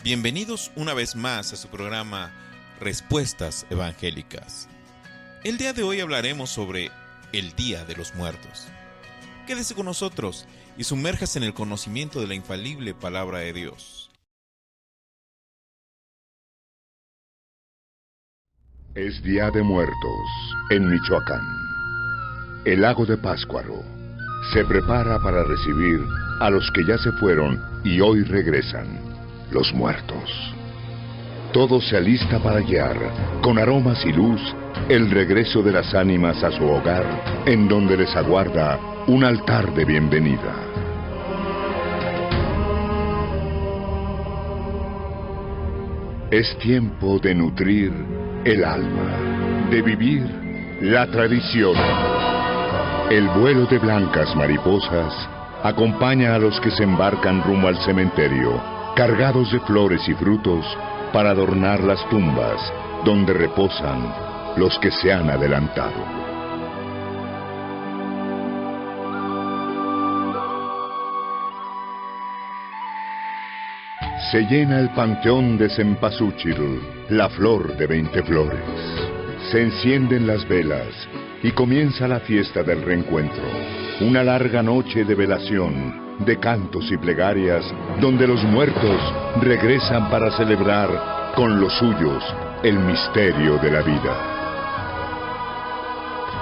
Bienvenidos una vez más a su programa Respuestas Evangélicas. El día de hoy hablaremos sobre el Día de los Muertos. Quédese con nosotros y sumérjase en el conocimiento de la infalible palabra de Dios. Es Día de Muertos en Michoacán. El lago de Pátzcuaro se prepara para recibir a los que ya se fueron y hoy regresan. Los muertos. Todo se alista para guiar, con aromas y luz, el regreso de las ánimas a su hogar, en donde les aguarda un altar de bienvenida. Es tiempo de nutrir el alma, de vivir la tradición. El vuelo de blancas mariposas acompaña a los que se embarcan rumbo al cementerio, cargados de flores y frutos para adornar las tumbas donde reposan los que se han adelantado. Se llena el panteón de Cempasúchil, la flor de 20 flores. Se encienden las velas y comienza la fiesta del reencuentro, una larga noche de velación, de cantos y plegarias, donde los muertos regresan para celebrar con los suyos el misterio de la vida.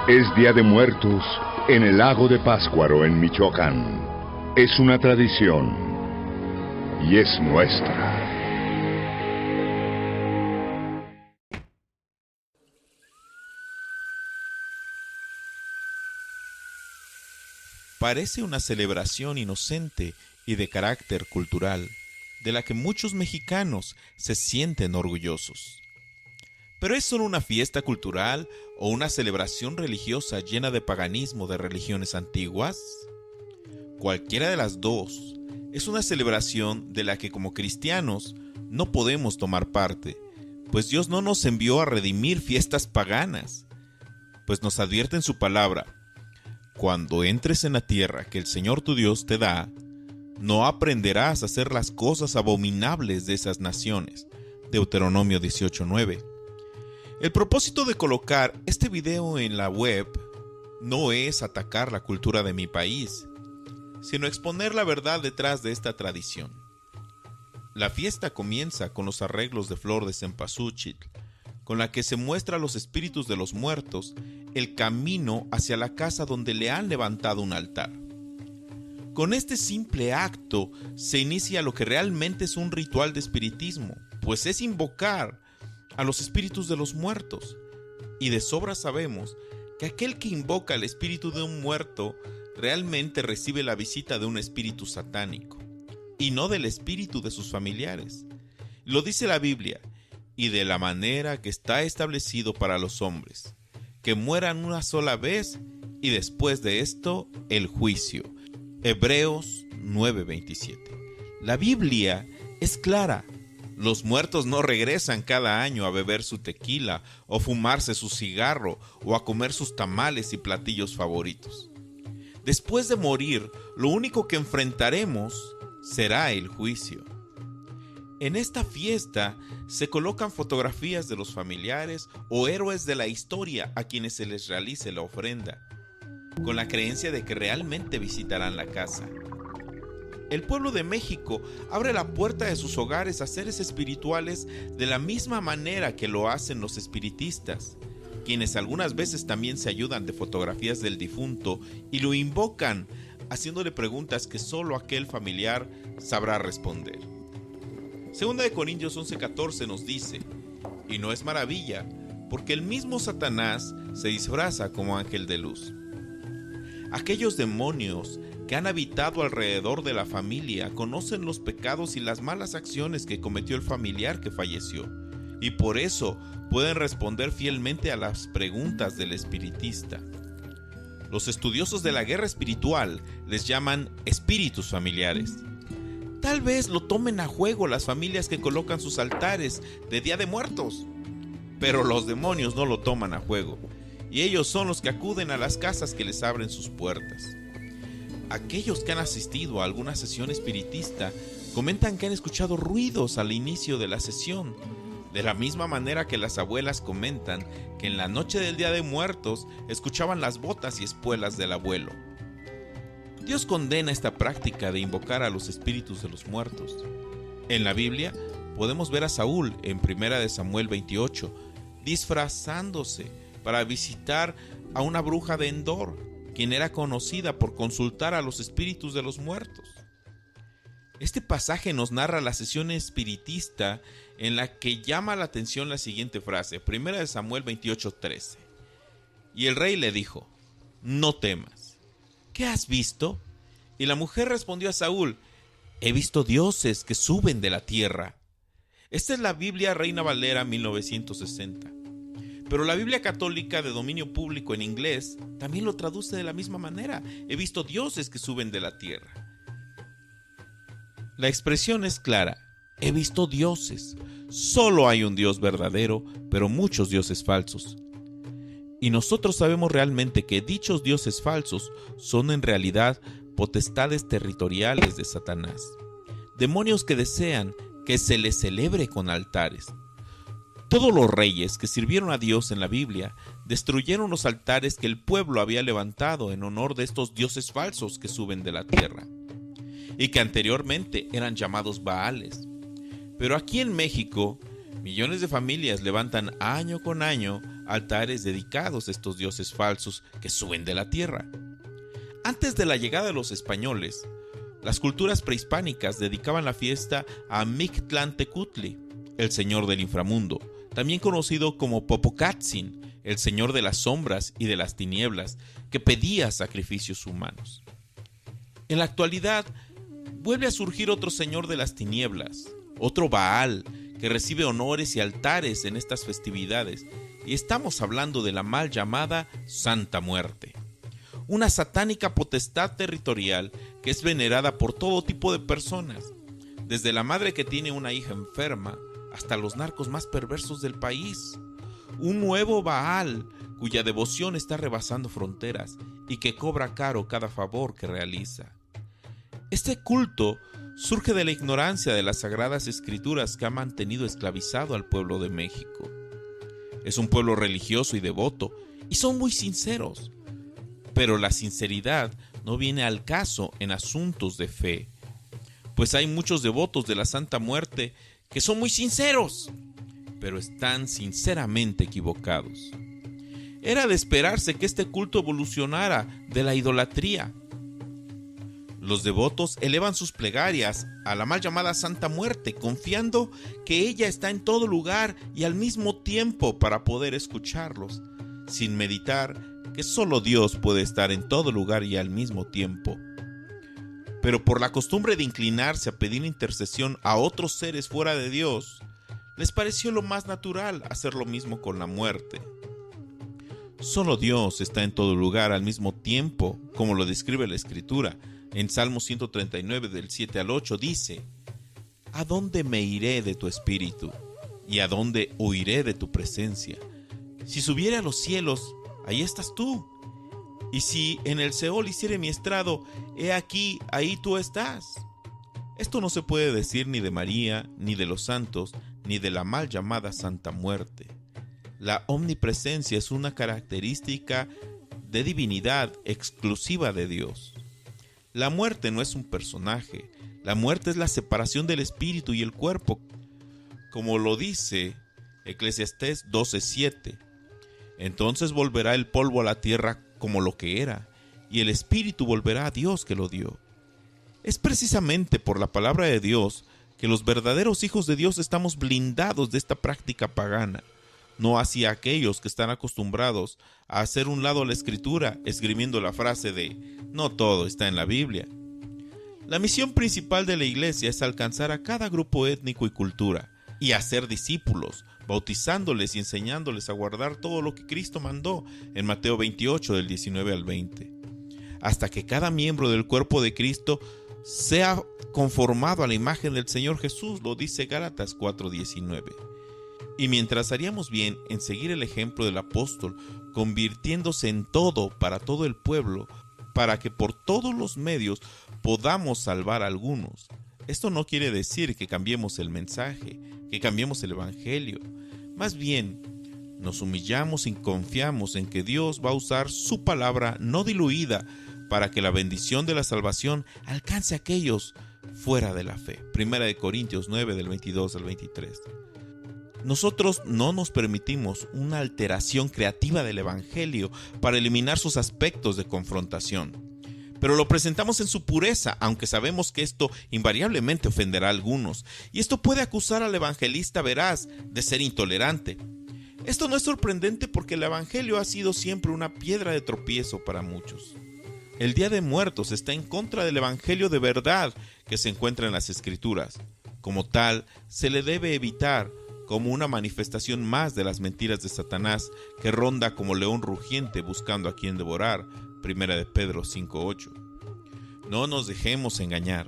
Es Día de Muertos en el lago de Pátzcuaro, en Michoacán. Es una tradición y es nuestra. Parece una celebración inocente y de carácter cultural, de la que muchos mexicanos se sienten orgullosos. ¿Pero es solo una fiesta cultural o una celebración religiosa llena de paganismo de religiones antiguas? Cualquiera de las dos es una celebración de la que como cristianos no podemos tomar parte, pues Dios no nos envió a redimir fiestas paganas, pues nos advierte en su palabra: cuando entres en la tierra que el Señor tu Dios te da, no aprenderás a hacer las cosas abominables de esas naciones. Deuteronomio 18:9. El propósito de colocar este video en la web no es atacar la cultura de mi país, sino exponer la verdad detrás de esta tradición. La fiesta comienza con los arreglos de flor de cempasúchil, con la que se muestra a los espíritus de los muertos el camino hacia la casa donde le han levantado un altar. Con este simple acto se inicia lo que realmente es un ritual de espiritismo, pues es invocar a los espíritus de los muertos. Y de sobra sabemos que aquel que invoca al espíritu de un muerto realmente recibe la visita de un espíritu satánico, y no del espíritu de sus familiares. Lo dice la Biblia: y de la manera que está establecido para los hombres, que mueran una sola vez y después de esto el juicio. Hebreos 9:27. La Biblia es clara: los muertos no regresan cada año a beber su tequila o fumarse su cigarro o a comer sus tamales y platillos favoritos. Después de morir, lo único que enfrentaremos será el juicio. En esta fiesta se colocan fotografías de los familiares o héroes de la historia a quienes se les realice la ofrenda, con la creencia de que realmente visitarán la casa. El pueblo de México abre la puerta de sus hogares a seres espirituales de la misma manera que lo hacen los espiritistas, quienes algunas veces también se ayudan de fotografías del difunto y lo invocan, haciéndole preguntas que solo aquel familiar sabrá responder. Segunda de Corintios 11:14 nos dice: y no es maravilla, porque el mismo Satanás se disfraza como ángel de luz. Aquellos demonios que han habitado alrededor de la familia conocen los pecados y las malas acciones que cometió el familiar que falleció, y por eso pueden responder fielmente a las preguntas del espiritista. Los estudiosos de la guerra espiritual les llaman espíritus familiares. Tal vez lo tomen a juego las familias que colocan sus altares de Día de Muertos, pero los demonios no lo toman a juego, y ellos son los que acuden a las casas que les abren sus puertas. Aquellos que han asistido a alguna sesión espiritista comentan que han escuchado ruidos al inicio de la sesión, de la misma manera que las abuelas comentan que en la noche del Día de Muertos escuchaban las botas y espuelas del abuelo. Dios condena esta práctica de invocar a los espíritus de los muertos. En la Biblia podemos ver a Saúl en 1 Samuel 28 disfrazándose para visitar a una bruja de Endor, quien era conocida por consultar a los espíritus de los muertos. Este pasaje nos narra la sesión espiritista en la que llama la atención la siguiente frase, 1 Samuel 28:13. Y el rey le dijo: no temas. ¿Qué has visto? Y la mujer respondió a Saúl: he visto dioses que suben de la tierra. Esta es la Biblia Reina Valera 1960. Pero la Biblia católica de dominio público en inglés también lo traduce de la misma manera: he visto dioses que suben de la tierra. La expresión es clara: he visto dioses. Solo hay un Dios verdadero, pero muchos dioses falsos. Y nosotros sabemos realmente que dichos dioses falsos son en realidad potestades territoriales de Satanás, demonios que desean que se les celebre con altares. Todos los reyes que sirvieron a Dios en la Biblia destruyeron los altares que el pueblo había levantado en honor de estos dioses falsos que suben de la tierra, y que anteriormente eran llamados Baales. Pero aquí en México, millones de familias levantan año con año altares dedicados a estos dioses falsos que suben de la tierra. Antes de la llegada de los españoles, las culturas prehispánicas dedicaban la fiesta a Mictlantecutli, el señor del inframundo, también conocido como Popocatzin, el señor de las sombras y de las tinieblas, que pedía sacrificios humanos. En la actualidad, vuelve a surgir otro señor de las tinieblas, otro Baal, que recibe honores y altares en estas festividades, y estamos hablando de la mal llamada Santa Muerte, una satánica potestad territorial que es venerada por todo tipo de personas, desde la madre que tiene una hija enferma hasta los narcos más perversos del país. Un nuevo Baal cuya devoción está rebasando fronteras y que cobra caro cada favor que realiza. Este culto surge de la ignorancia de las sagradas escrituras que ha mantenido esclavizado al pueblo de México. Es un pueblo religioso y devoto, y son muy sinceros. Pero la sinceridad no viene al caso en asuntos de fe, pues hay muchos devotos de la Santa Muerte que son muy sinceros, pero están sinceramente equivocados. Era de esperarse que este culto evolucionara de la idolatría. Los devotos elevan sus plegarias a la mal llamada Santa Muerte, confiando que ella está en todo lugar y al mismo tiempo para poder escucharlos, sin meditar que solo Dios puede estar en todo lugar y al mismo tiempo. Pero por la costumbre de inclinarse a pedir intercesión a otros seres fuera de Dios, les pareció lo más natural hacer lo mismo con la muerte. Solo Dios está en todo lugar al mismo tiempo, como lo describe la Escritura. En Salmo 139 del 7 al 8 dice: ¿a dónde me iré de tu espíritu? ¿Y a dónde huiré de tu presencia? Si subiere a los cielos, ahí estás tú. Y si en el Seol hiciere mi estrado, he aquí, ahí tú estás. Esto no se puede decir ni de María, ni de los santos, ni de la mal llamada Santa Muerte. La omnipresencia es una característica de divinidad exclusiva de Dios. La muerte no es un personaje, la muerte es la separación del espíritu y el cuerpo, como lo dice Eclesiastés 12:7. Entonces volverá el polvo a la tierra como lo que era, y el espíritu volverá a Dios que lo dio. Es precisamente por la palabra de Dios que los verdaderos hijos de Dios estamos blindados de esta práctica pagana, no hacia aquellos que están acostumbrados a hacer un lado la Escritura, esgrimiendo la frase de no todo está en la Biblia. La misión principal de la Iglesia es alcanzar a cada grupo étnico y cultura, y hacer discípulos, bautizándoles y enseñándoles a guardar todo lo que Cristo mandó en Mateo 28 del 19 al 20, hasta que cada miembro del cuerpo de Cristo sea conformado a la imagen del Señor Jesús, lo dice Gálatas 4:19. Y mientras haríamos bien en seguir el ejemplo del apóstol, convirtiéndose en todo para todo el pueblo, para que por todos los medios podamos salvar a algunos, Esto no quiere decir que cambiemos el mensaje, que cambiemos el evangelio. Más bien, nos humillamos y confiamos en que Dios va a usar su palabra no diluida para que la bendición de la salvación alcance a aquellos fuera de la fe. 1 Corintios 9, del 22 al 23. Nosotros no nos permitimos una alteración creativa del evangelio para eliminar sus aspectos de confrontación, pero lo presentamos en su pureza, aunque sabemos que esto invariablemente ofenderá a algunos, y esto puede acusar al evangelista veraz de ser intolerante. Esto no es sorprendente porque el evangelio ha sido siempre una piedra de tropiezo para muchos. El Día de Muertos está en contra del evangelio de verdad que se encuentra en las Escrituras. Como tal, se le debe evitar como una manifestación más de las mentiras de Satanás que ronda como león rugiente buscando a quien devorar. 1 Pedro 5:8. No nos dejemos engañar.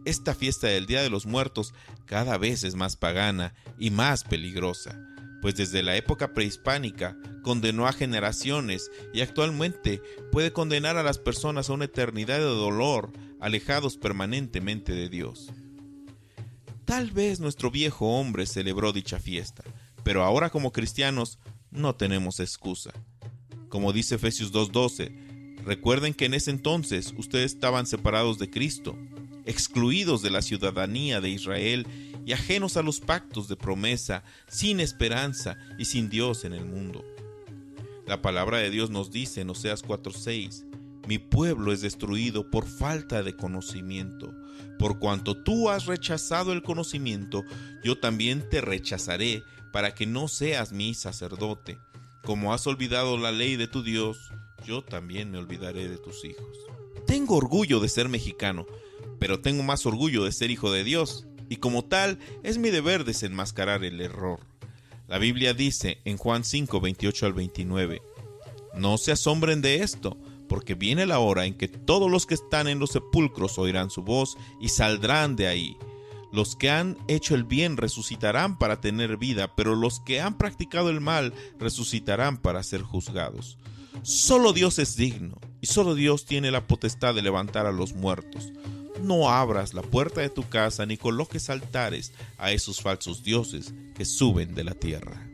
Esta fiesta del Día de los Muertos cada vez es más pagana y más peligrosa, pues desde la época prehispánica condenó a generaciones y actualmente puede condenar a las personas a una eternidad de dolor, alejados permanentemente de Dios. Tal vez nuestro viejo hombre celebró dicha fiesta, pero ahora como cristianos no tenemos excusa. Como dice Efesios 2:12, recuerden que en ese entonces ustedes estaban separados de Cristo, excluidos de la ciudadanía de Israel y ajenos a los pactos de promesa, sin esperanza y sin Dios en el mundo. La palabra de Dios nos dice en Oseas 4:6, mi pueblo es destruido por falta de conocimiento. Por cuanto tú has rechazado el conocimiento, yo también te rechazaré para que no seas mi sacerdote. Como has olvidado la ley de tu Dios, yo también me olvidaré de tus hijos. Tengo orgullo de ser mexicano, pero tengo más orgullo de ser hijo de Dios, y como tal, es mi deber desenmascarar el error. La Biblia dice en Juan 5, 28 al 29, no se asombren de esto, porque viene la hora en que todos los que están en los sepulcros oirán su voz y saldrán de ahí. Los que han hecho el bien resucitarán para tener vida, pero los que han practicado el mal resucitarán para ser juzgados. Solo Dios es digno, y solo Dios tiene la potestad de levantar a los muertos. No abras la puerta de tu casa ni coloques altares a esos falsos dioses que suben de la tierra.